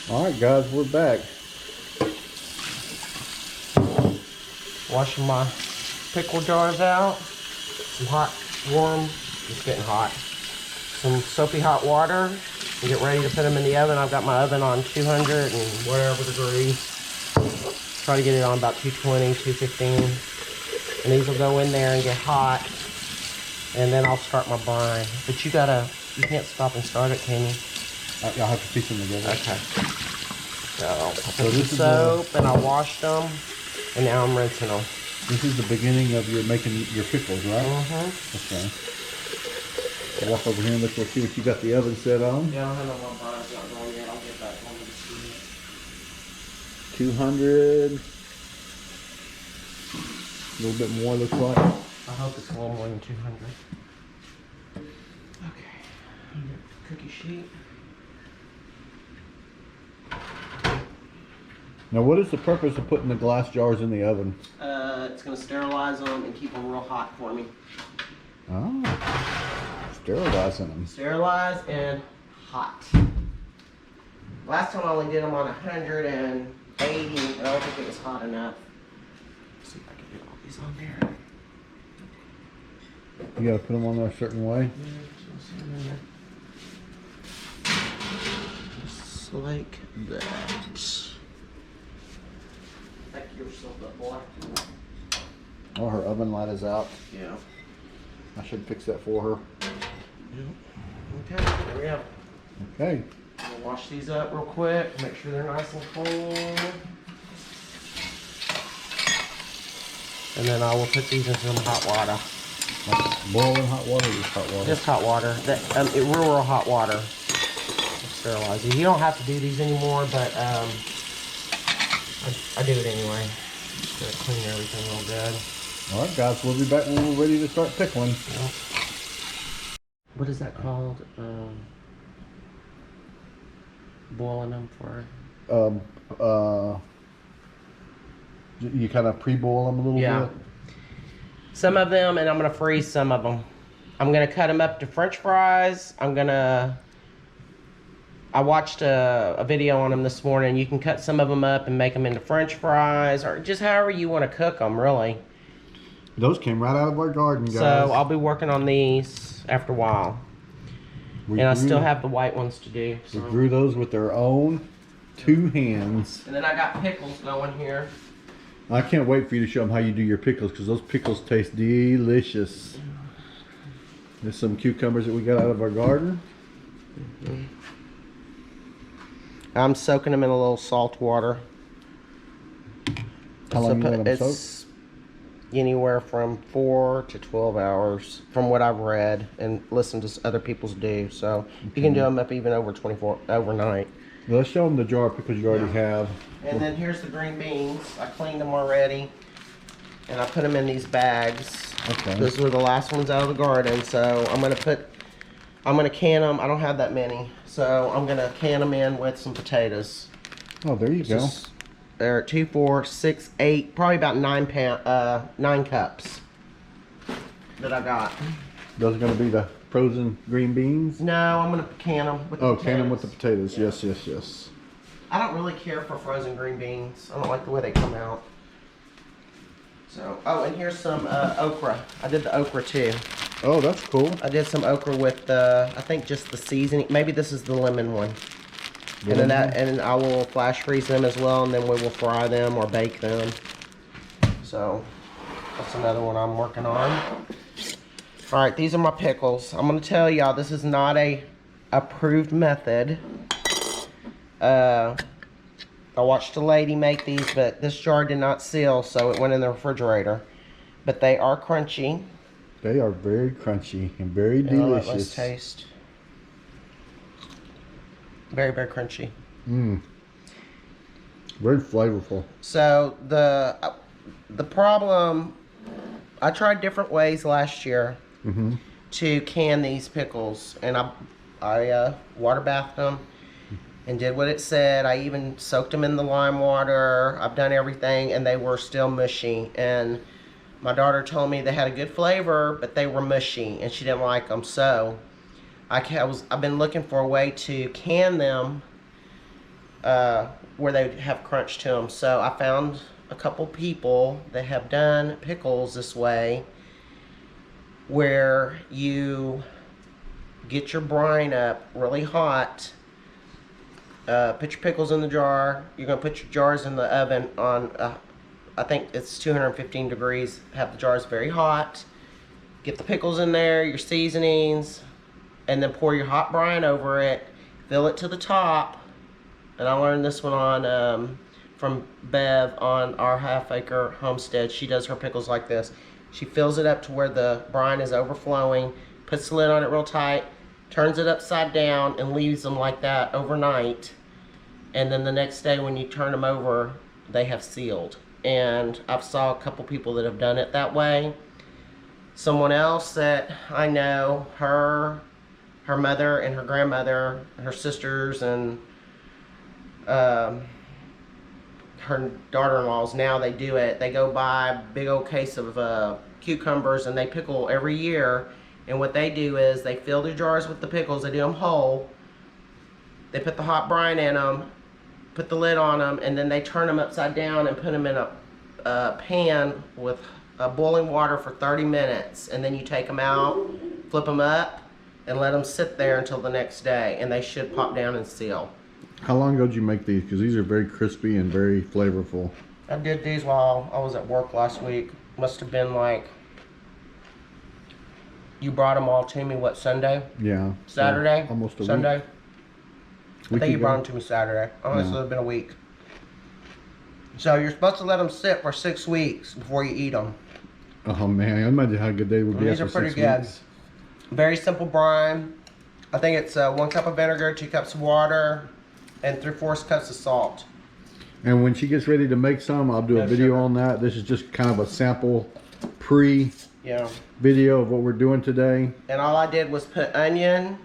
All right, guys, we're back. Washing my pickle jars out. Some hot, warm, it's getting hot. Some soapy hot water. And get ready to put them in the oven. I've got my oven on 200 and whatever degrees. Try to get it on about 220, 215. And these will go in there and get hot. And then I'll start my brine. But you can't stop and start it, can you? I'll have to piece them together. Okay. So I'll put some soap and I washed them. And now I'm rinsing them. This is the beginning of your making your pickles, right? Okay. I'll walk over here and let's see what you got the oven set on. Yeah, I don't have no more brine's not going yet. I'll get that one to see. 200. A little bit more, looks like. I hope it's a little more than 200. Okay. Cookie sheet. Now, what is the purpose of putting the glass jars in the oven? It's going to sterilize them and keep them real hot for me. Oh, sterilizing them. Sterilize and hot. Last time I only did them on 180, and I don't think it was hot enough. Let's see if I can get all these on there. You got to put them on there a certain way. Just like that. Back yourself up, boy. Oh, her oven light is out. Yeah. I should fix that for her. Yeah. Okay, there we go. Okay. We'll wash these up real quick, make sure they're nice and clean. And then I will put these in some hot water. Like boiling hot water or just hot water? Just hot water. Real hot water. Sterilize these. You don't have to do these anymore, but I do it anyway. Just to clean everything real good. All right, guys, we'll be back when we're ready to start pickling. Yep. What is that called? Boiling them for? You kind of pre-boil them a little bit? Some of them, and I'm going to freeze some of them. I'm going to cut them up to French fries. I watched a video on them this morning. You can cut some of them up and make them into French fries, or just however you want to cook them, really. Those came right out of our garden, guys. So I'll be working on these after a while. And I still have the white ones to do. So. We grew those with our own 2 hands. And then I got pickles going here. I can't wait for you to show them how you do your pickles, because those pickles taste delicious. There's some cucumbers that we got out of our garden. I'm soaking them in a little salt water. How long you let them soak? Anywhere from 4 to 12 hours, from what I've read and listened to other people's do. So you can do them up even over 24 overnight. Well, let's show them the jar of pickles you already have. And then here's the green beans. I cleaned them already, and I put them in these bags. Okay. Those were the last ones out of the garden. So I'm gonna can them. I don't have that many, so I'm gonna can them in with some potatoes. Oh, there you go. They're 2, 4, 6, 8, probably about 9 cups that I got. Those are going to be the frozen green beans? No, I'm going to can them with the potatoes. Can them with the potatoes. Yeah. Yes. I don't really care for frozen green beans. I don't like the way they come out. So, oh, and here's some okra. I did the okra too. Oh, that's cool. I did some okra with I think just the seasoning. Maybe this is the lemon one. And then I will flash freeze them as well, and then we will fry them or bake them. So that's another one I'm working on. All right, these are my pickles. I'm gonna tell y'all, this is not a approved method. I watched a lady make these, but this jar did not seal, so it went in the refrigerator. But they are crunchy. They are very crunchy and very delicious. Let's taste. Very, very crunchy. Very flavorful. So the problem, I tried different ways last year to can these pickles, and I water bathed them and did what it said. I even soaked them in the lime water. I've done everything, and they were still mushy. And my daughter told me they had a good flavor, but they were mushy, and she didn't like them. So I've been looking for a way to can them where they have crunch to them. So I found a couple people that have done pickles this way, where you get your brine up really hot, put your pickles in the jar. You're going to put your jars in the oven on, I think it's 215 degrees. Have the jars very hot. Get the pickles in there, your seasonings, and then pour your hot brine over it. Fill it to the top. And I learned this one on from Bev on our half-acre homestead. She does her pickles like this. She fills it up to where the brine is overflowing, puts the lid on it real tight, turns it upside down, and leaves them like that overnight. And then the next day when you turn them over, they have sealed. And I've saw a couple people that have done it that way. Someone else that I know, her mother and her grandmother, her sisters, and her daughter-in-laws, now they do it. They go buy a big old case of cucumbers, and they pickle every year. And what they do is they fill their jars with the pickles. They do them whole. They put the hot brine in them, put the lid on them, and then they turn them upside down and put them in a pan with boiling water for 30 minutes. And then you take them out, flip them up, and let them sit there until the next day. And they should pop down and seal. How long ago did you make these? Because these are very crispy and very flavorful. I did these while I was at work last week. Must have been like, you brought them all to me, what, Sunday? Yeah. Saturday? Yeah, almost a Sunday? week. I think you brought them to me Saturday. Honestly, it's been a week. So you're supposed to let them sit for 6 weeks before you eat them. Oh man, I imagine how good they would be These after are pretty 6 good. weeks. Very simple brine. I think it's 1 cup of vinegar, 2 cups of water, and 3/4 cups of salt. And when she gets ready to make some, I'll do a No video sugar. on that. This is just kind of a sample Yeah. video of what we're doing today. And all I did was put onion,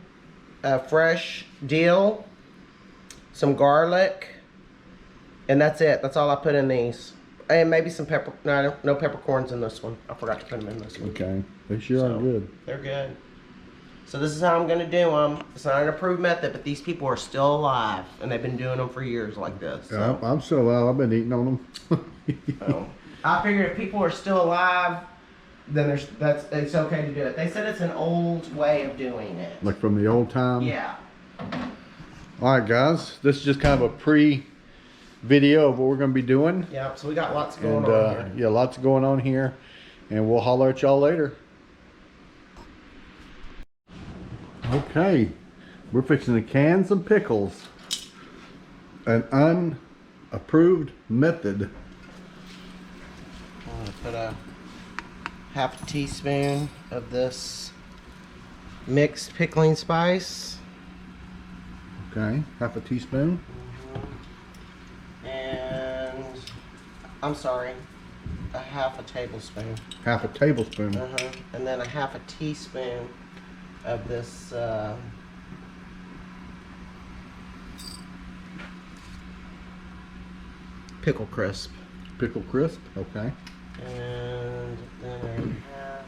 fresh dill, some garlic, and that's it. That's all I put in these. And maybe some pepper. No peppercorns in this one. I forgot to put them in this one. Okay, they sure are good. They're good. So this is how I'm going to do them. It's not an approved method, but these people are still alive, and they've been doing them for years like this. So, I'm still alive. I've been eating on them. so I figure if people are still alive, then it's okay to do it. They said it's an old way of doing it. Like from the old time. Yeah. All right, guys. This is just kind of a pre-video of what we're going to be doing. Yeah. So we got lots going And on here. yeah, lots going on here. And we'll holler at y'all later. Okay, we're fixing to can some pickles. An unapproved method. I'm gonna put a half a teaspoon of this mixed pickling spice. Okay, half a teaspoon. And I'm sorry, a half a tablespoon. Half a tablespoon. And then a half a teaspoon of this pickle crisp. Pickle crisp, okay. And then I have,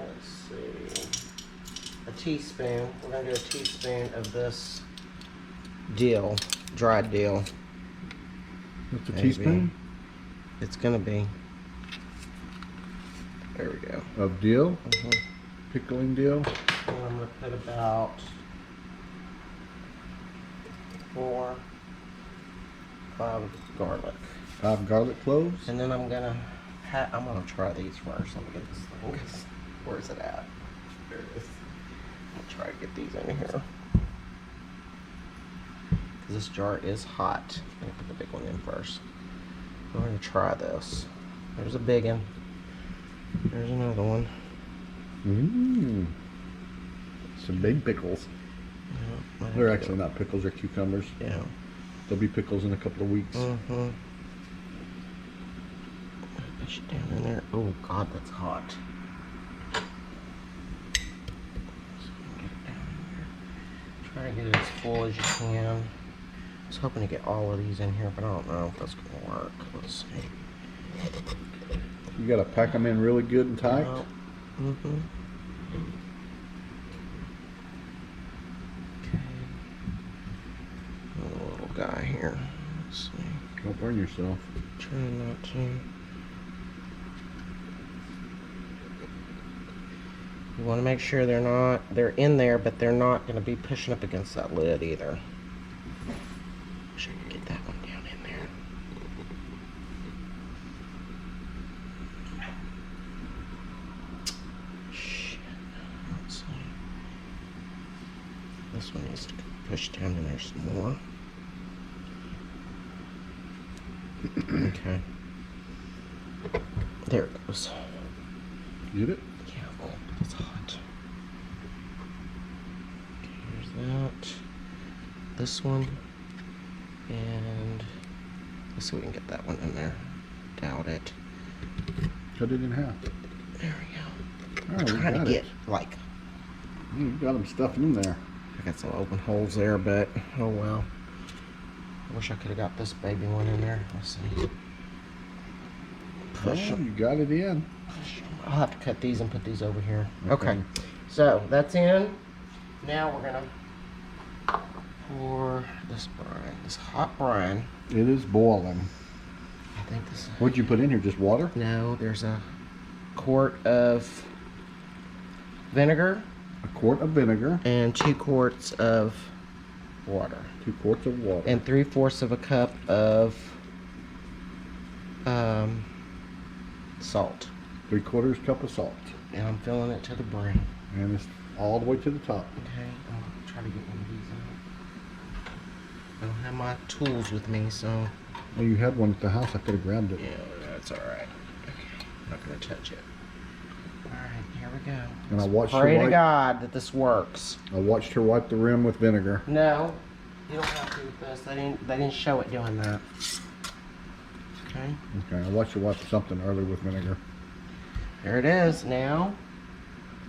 let's see, a teaspoon. We're going to do a teaspoon of this dill, dried dill. That's a Maybe. teaspoon It's going to be. There we go. of dill, pickling dill. And I'm going to put about 4, 5 garlic. 5 garlic cloves. And then I'm gonna try these first. Let me get this thing. Where's it at? There it is. I'm gonna try to get these in here. Cause this jar is hot. I'm gonna put the big one in first. I'm gonna try this. There's a big one. There's another one. Mmm. Some big pickles. Yeah, They're actually not pickles, they're cucumbers. Yeah. They'll be pickles in a couple of weeks. Push it down in there. Oh God, that's hot. Try to get it as full as you can. I was hoping to get all of these in here, but I don't know if that's gonna work. Let's see. You gotta pack them in really good and tight. Okay. guy here. Let's see. Don't burn yourself. Trying not to. You want to make sure they're in there, but they're not going to be pushing up against that lid either. Wish I could get that one down in there. Shit. Let's see. This one needs to push down in there some more. Okay. There it goes. Get it? Yeah, oh, it's hot. Okay, here's that. This one. And let's see if we can get that one in there. Doubt it. Cut it in half. There we go. Oh, I'm trying to get, like... You got them stuffing in there. I got some open holes there, but oh well. I wish I could have got this baby one in there. Let's see. Push Oh, you got it in. I'll have to cut these and put these over here. Okay. So that's in. Now we're gonna pour this brine, this hot brine. It is boiling. I think this. What'd you put in here? Just water? No, there's a quart of vinegar. A quart of vinegar. And 2 quarts of water. 2 quarts of water. And 3/4 of a cup of salt. 3/4 cup of salt. And I'm filling it to the brim. And it's all the way to the top. Okay, I'll try to get one of these out. I don't have my tools with me, so. Well, you had one at the house. I could have grabbed it. Yeah, that's alright. Okay, I'm not going to touch it. Alright, here we go. And I watched Pray her to God that this works. I watched her wipe the rim with vinegar. No, you don't have to with this. They didn't show it doing that. Okay. Okay, I watched her wipe something earlier with vinegar. There it is. Now,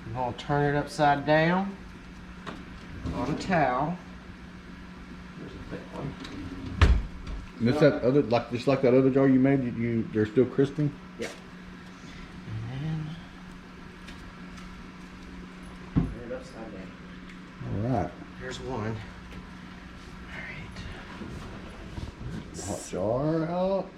I'm going to turn it upside down on a towel. Here's a thick one. And this that other just like that other jar you made. They're still crispy. Yeah. And then turn it upside down. All right. Here's one. All right. Hot jar out.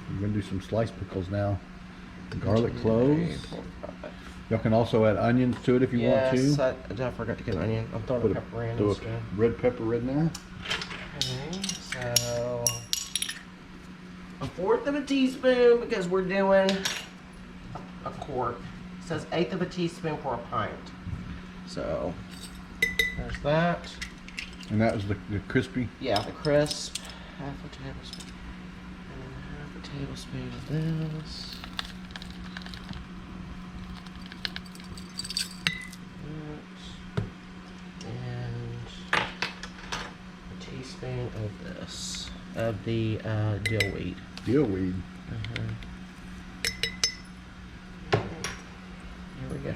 We're gonna do some sliced pickles now. Garlic cloves. Y'all can also add onions to it if you want to. Yes, I forgot to get an onion. I'm throwing Put a pepper in throw instead. a red pepper in there. Okay, so 1/4 of a teaspoon because we're doing a quart. It says 1/8 of a teaspoon for a pint. So there's that. And that was the crispy. Yeah, the crisp. 1/2 tablespoon. And 1/2 tablespoon of this. And a teaspoon of this, of the dill weed. Dill weed. Here we go.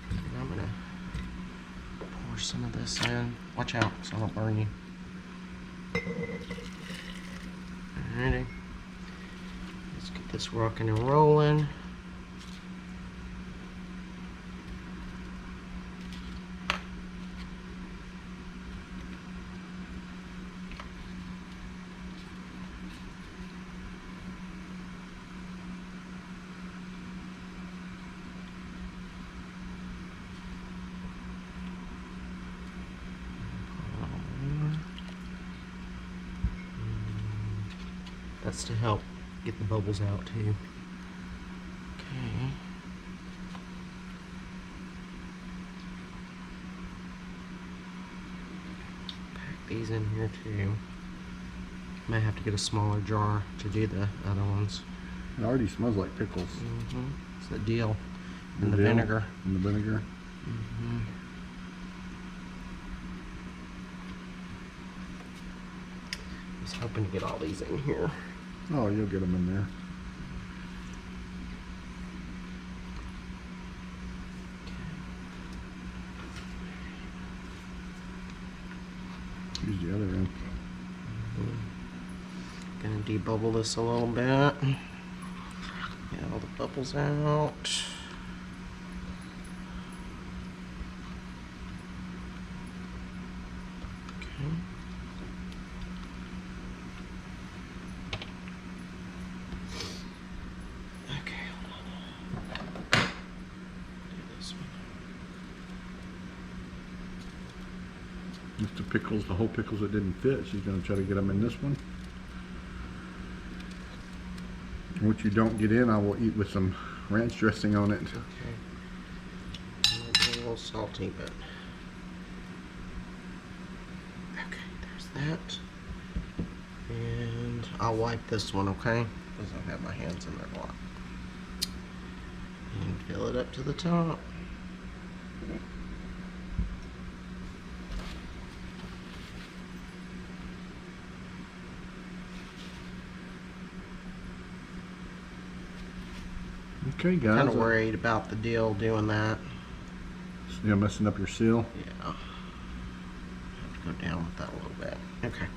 And I'm gonna pour some of this in. Watch out, so I don't burn you. Alrighty. Let's get this rocking and rolling. That's to help get the bubbles out too. Okay. Pack these in here too. Might have to get a smaller jar to do the other ones. It already smells like pickles. It's the dill and the dill vinegar. And the vinegar. I was hoping to get all these in here. Oh, you'll get them in there. Use the other end. Gonna debubble this a little bit. Get all the bubbles out. Okay. Okay, hold on. Do this one. Mr. Pickles, the whole pickles that didn't fit, she's going to try to get them in this one. What you don't get in, I will eat with some ranch dressing on it. Okay. Might be a little salty, but okay, there's that. And I'll wipe this one, okay? Because I have my hands in there a lot. And fill it up to the top. Okay, guys. Kind of worried about the deal doing that. Yeah, messing up your seal. Yeah. Have to go down with that a little bit. Okay.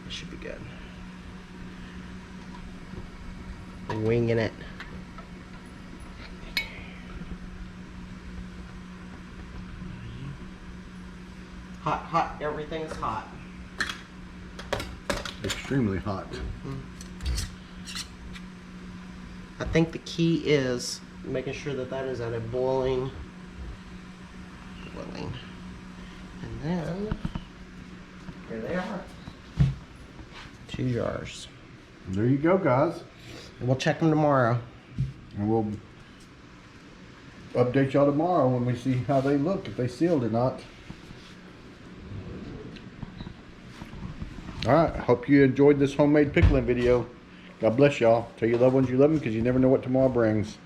This should be good. Winging it. Hot, hot. Everything's hot. Extremely hot. I think the key is making sure that that is at a boiling. And then, here they are. 2 jars. There you go, guys. And we'll check them tomorrow. And we'll update y'all tomorrow when we see how they look, if they sealed or not. Alright, hope you enjoyed this homemade pickling video. God bless y'all. Tell your loved ones you love them because you never know what tomorrow brings.